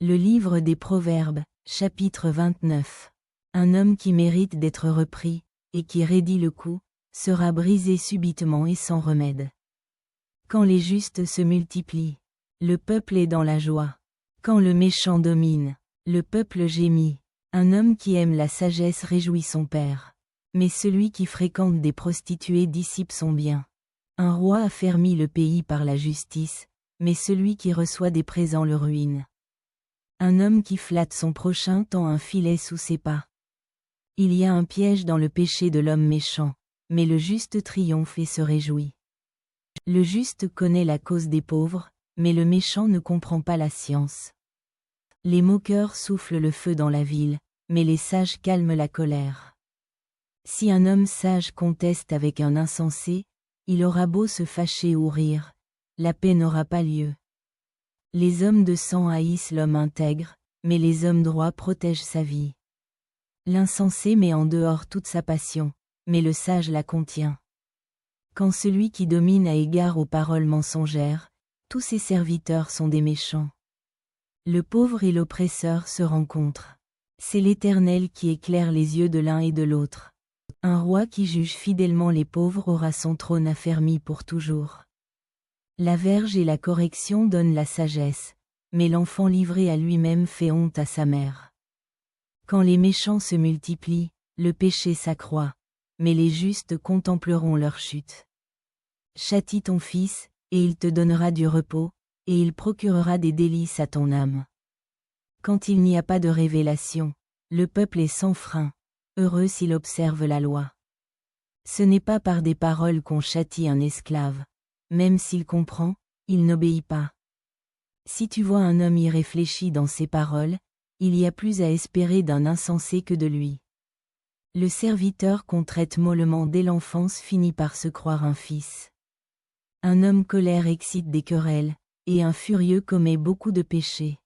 Le livre des Proverbes, chapitre 29. Un homme qui mérite d'être repris, et qui raidit le coup, sera brisé subitement et sans remède. Quand les justes se multiplient, le peuple est dans la joie. Quand le méchant domine, le peuple gémit. Un homme qui aime la sagesse réjouit son père. Mais celui qui fréquente des prostituées dissipe son bien. Un roi affermit le pays par la justice, mais celui qui reçoit des présents le ruine. Un homme qui flatte son prochain tend un filet sous ses pas. Il y a un piège dans le péché de l'homme méchant, mais le juste triomphe et se réjouit. Le juste connaît la cause des pauvres, mais le méchant ne comprend pas la science. Les moqueurs soufflent le feu dans la ville, mais les sages calment la colère. Si un homme sage conteste avec un insensé, il aura beau se fâcher ou rire, la paix n'aura pas lieu. Les hommes de sang haïssent l'homme intègre, mais les hommes droits protègent sa vie. L'insensé met en dehors toute sa passion, mais le sage la contient. Quand celui qui domine a égard aux paroles mensongères, tous ses serviteurs sont des méchants. Le pauvre et l'oppresseur se rencontrent. C'est l'Éternel qui éclaire les yeux de l'un et de l'autre. Un roi qui juge fidèlement les pauvres aura son trône affermi pour toujours. La verge et la correction donnent la sagesse, mais l'enfant livré à lui-même fait honte à sa mère. Quand les méchants se multiplient, le péché s'accroît, mais les justes contempleront leur chute. Châtie ton fils, et il te donnera du repos, et il procurera des délices à ton âme. Quand il n'y a pas de révélation, le peuple est sans frein, heureux s'il observe la loi. Ce n'est pas par des paroles qu'on châtie un esclave. Même s'il comprend, il n'obéit pas. Si tu vois un homme irréfléchi dans ses paroles, il y a plus à espérer d'un insensé que de lui. Le serviteur qu'on traite mollement dès l'enfance finit par se croire un fils. Un homme colère excite des querelles, et un furieux commet beaucoup de péchés.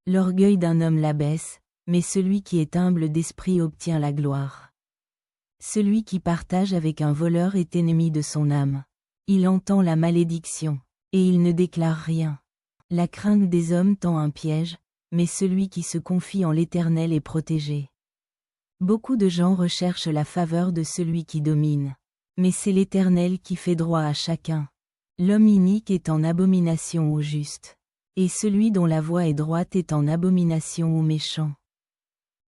L'orgueil d'un homme l'abaisse, mais celui qui est humble d'esprit obtient la gloire. Celui qui partage avec un voleur est ennemi de son âme. Il entend la malédiction, et il ne déclare rien. La crainte des hommes tend un piège, mais celui qui se confie en l'Éternel est protégé. Beaucoup de gens recherchent la faveur de celui qui domine. Mais c'est l'Éternel qui fait droit à chacun. L'homme inique est en abomination au juste. Et celui dont la voie est droite est en abomination au méchant.